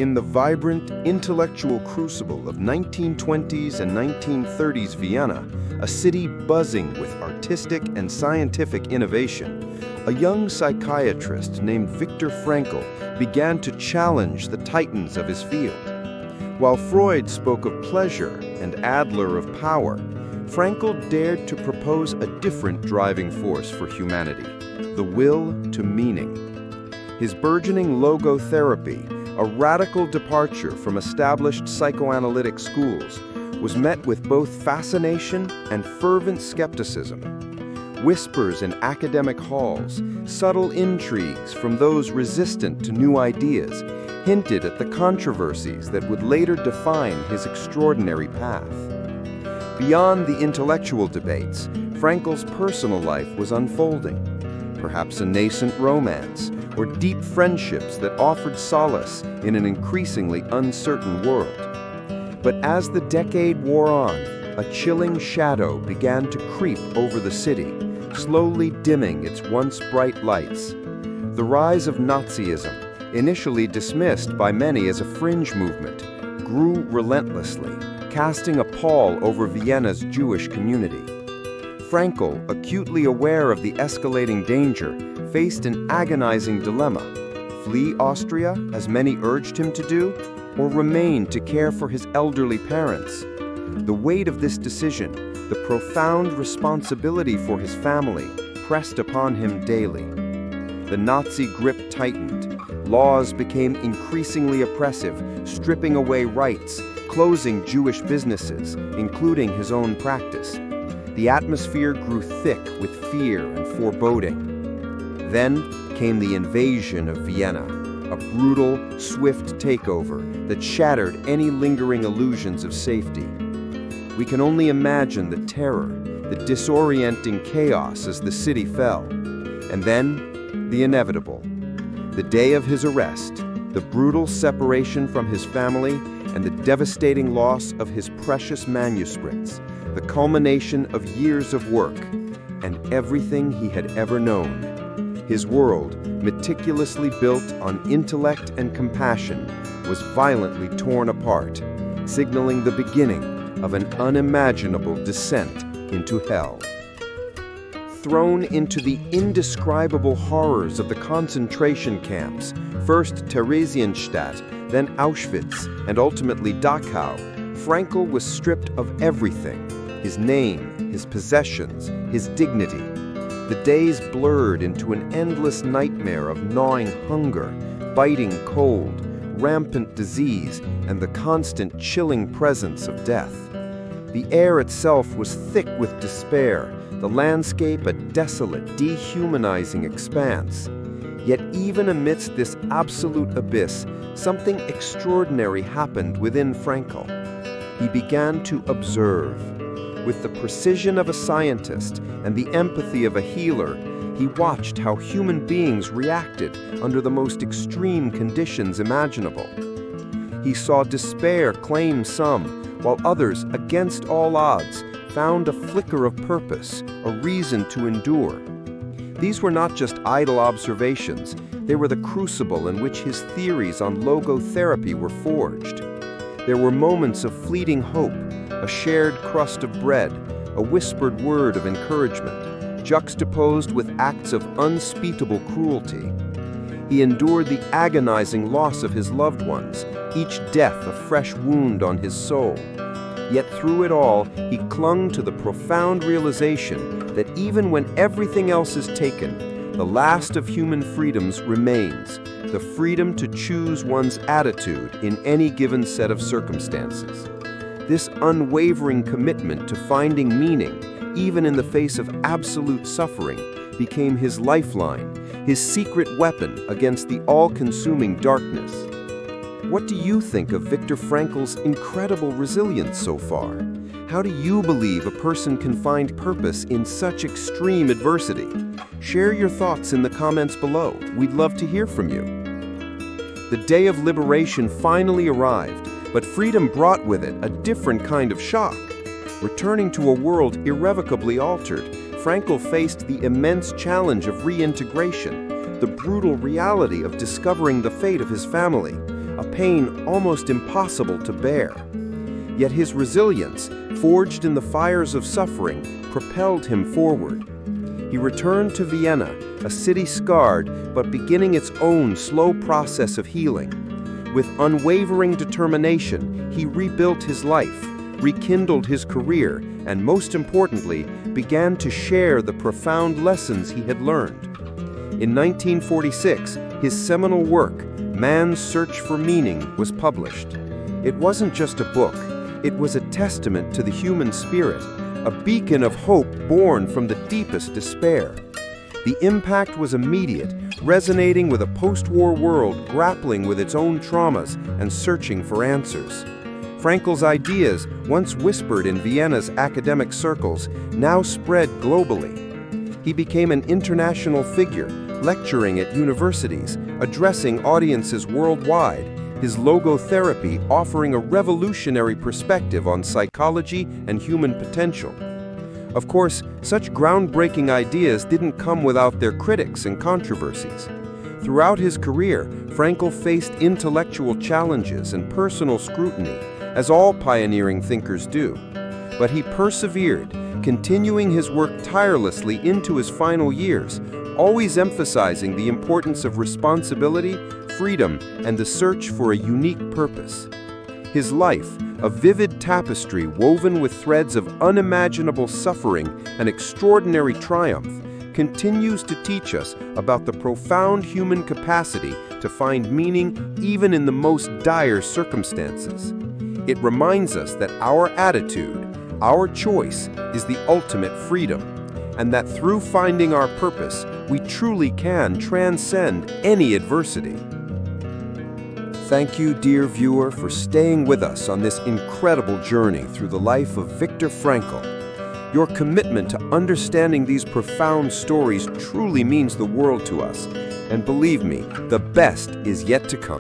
In the vibrant, intellectual crucible of 1920s and 1930s Vienna, a city buzzing with artistic and scientific innovation, a young psychiatrist named Viktor Frankl began to challenge the titans of his field. While Freud spoke of pleasure and Adler of power, Frankl dared to propose a different driving force for humanity, the will to meaning. His burgeoning logotherapy, a radical departure from established psychoanalytic schools, was met with both fascination and fervent skepticism. Whispers in academic halls, subtle intrigues from those resistant to new ideas, hinted at the controversies that would later define his extraordinary path. Beyond the intellectual debates, Frankl's personal life was unfolding. Perhaps a nascent romance, or deep friendships that offered solace in an increasingly uncertain world. But as the decade wore on, a chilling shadow began to creep over the city, slowly dimming its once bright lights. The rise of Nazism, initially dismissed by many as a fringe movement, grew relentlessly, casting a pall over Vienna's Jewish community. Frankl, acutely aware of the escalating danger, faced an agonizing dilemma: flee Austria, as many urged him to do, or remain to care for his elderly parents. The weight of this decision, the profound responsibility for his family, pressed upon him daily. The Nazi grip tightened. Laws became increasingly oppressive, stripping away rights, closing Jewish businesses, including his own practice. The atmosphere grew thick with fear and foreboding. Then came the invasion of Vienna, a brutal, swift takeover that shattered any lingering illusions of safety. We can only imagine the terror, the disorienting chaos as the city fell. And then, the inevitable. The day of his arrest, the brutal separation from his family, and the devastating loss of his precious manuscripts, the culmination of years of work, and everything he had ever known. His world, meticulously built on intellect and compassion, was violently torn apart, signaling the beginning of an unimaginable descent into hell. Thrown into the indescribable horrors of the concentration camps, first Theresienstadt, then Auschwitz, and ultimately Dachau, Frankl was stripped of everything: his name, his possessions, his dignity. The days blurred into an endless nightmare of gnawing hunger, biting cold, rampant disease, and the constant chilling presence of death. The air itself was thick with despair, the landscape a desolate, dehumanizing expanse. Yet even amidst this absolute abyss, something extraordinary happened within Frankl. He began to observe. With the precision of a scientist and the empathy of a healer, he watched how human beings reacted under the most extreme conditions imaginable. He saw despair claim some, while others, against all odds, found a flicker of purpose, a reason to endure. These were not just idle observations, they were the crucible in which his theories on logotherapy were forged. There were moments of fleeting hope, a shared crust of bread, a whispered word of encouragement, juxtaposed with acts of unspeakable cruelty. He endured the agonizing loss of his loved ones, each death a fresh wound on his soul. Yet through it all, he clung to the profound realization that even when everything else is taken, the last of human freedoms remains, the freedom to choose one's attitude in any given set of circumstances. This unwavering commitment to finding meaning, even in the face of absolute suffering, became his lifeline, his secret weapon against the all-consuming darkness. What do you think of Viktor Frankl's incredible resilience so far? How do you believe a person can find purpose in such extreme adversity? Share your thoughts in the comments below. We'd love to hear from you. The day of liberation finally arrived, but freedom brought with it a different kind of shock. Returning to a world irrevocably altered, Frankl faced the immense challenge of reintegration, the brutal reality of discovering the fate of his family, a pain almost impossible to bear. Yet his resilience, forged in the fires of suffering, propelled him forward. He returned to Vienna, a city scarred but beginning its own slow process of healing. With unwavering determination, he rebuilt his life, rekindled his career, and most importantly, began to share the profound lessons he had learned. In 1946, his seminal work, Man's Search for Meaning, was published. It wasn't just a book, it was a testament to the human spirit, a beacon of hope born from the deepest despair. The impact was immediate, resonating with a post-war world grappling with its own traumas and searching for answers. Frankl's ideas, once whispered in Vienna's academic circles, now spread globally. He became an international figure, lecturing at universities, addressing audiences worldwide, his logotherapy offering a revolutionary perspective on psychology and human potential. Of course, such groundbreaking ideas didn't come without their critics and controversies. Throughout his career, Frankl faced intellectual challenges and personal scrutiny, as all pioneering thinkers do. But he persevered, continuing his work tirelessly into his final years, always emphasizing the importance of responsibility, freedom, and the search for a unique purpose. His life, a vivid tapestry woven with threads of unimaginable suffering and extraordinary triumph, continues to teach us about the profound human capacity to find meaning even in the most dire circumstances. It reminds us that our attitude, our choice, is the ultimate freedom, and that through finding our purpose, we truly can transcend any adversity. Thank you, dear viewer, for staying with us on this incredible journey through the life of Viktor Frankl. Your commitment to understanding these profound stories truly means the world to us, and believe me, the best is yet to come.